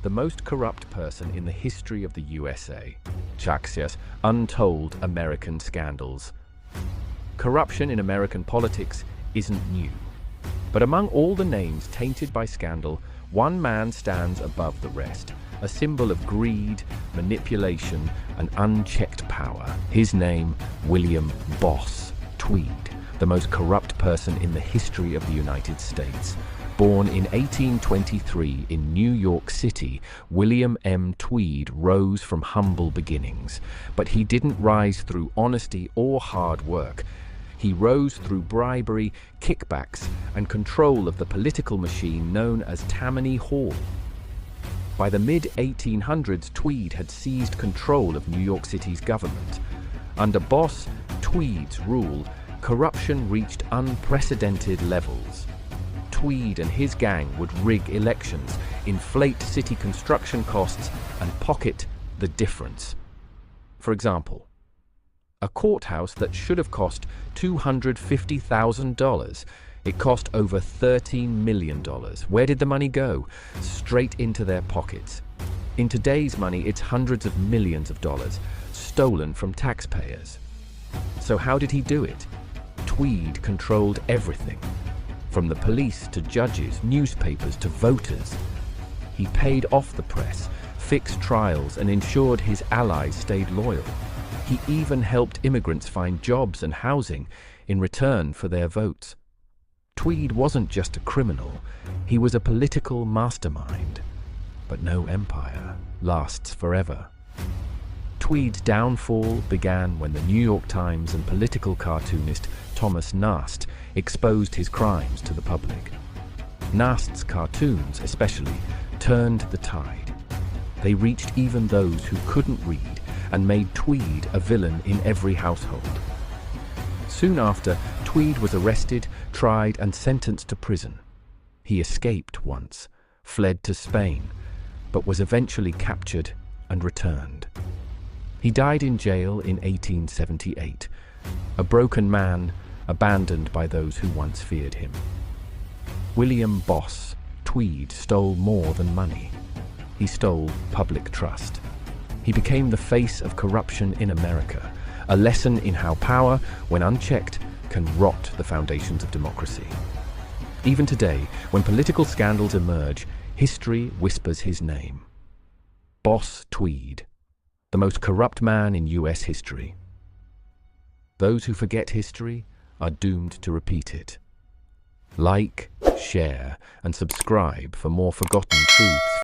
the most corrupt person in the history of the USA. Chaksias, untold American scandals. Corruption in American politics isn't new. But among all the names tainted by scandal, one man stands above the rest, a symbol of greed, manipulation, and unchecked power. His name, William "Boss" Tweed, the most corrupt person in the history of the United States. Born in 1823 in New York City, William M. Tweed rose from humble beginnings. But he didn't rise through honesty or hard work. He rose through bribery, kickbacks, and control of the political machine known as Tammany Hall. By the mid-1800s, Tweed had seized control of New York City's government. Under Boss Tweed's rule, corruption reached unprecedented levels. Tweed and his gang would rig elections, inflate city construction costs, and pocket the difference. For example, a courthouse that should have cost $250,000. It cost over $13 million. Where did the money go? Straight into their pockets. In today's money, it's hundreds of millions of dollars, stolen from taxpayers. So how did he do it? Tweed controlled everything, from the police to judges, newspapers to voters. He paid off the press, fixed trials, and ensured his allies stayed loyal. He even helped immigrants find jobs and housing in return for their votes. Tweed wasn't just a criminal, he was a political mastermind. But no empire lasts forever. Tweed's downfall began when the New York Times and political cartoonist Thomas Nast exposed his crimes to the public. Nast's cartoons, especially, turned the tide. They reached even those who couldn't read and made Tweed a villain in every household. Soon after, Tweed was arrested, tried, and sentenced to prison. He escaped once, fled to Spain, but was eventually captured and returned. He died in jail in 1878, a broken man abandoned by those who once feared him. William Boss Tweed stole more than money. He stole public trust. He became the face of corruption in America, a lesson in how power, when unchecked, can rot the foundations of democracy. Even today, when political scandals emerge, history whispers his name. Boss Tweed, the most corrupt man in US history. Those who forget history are doomed to repeat it. Like, share, and subscribe for more forgotten truths.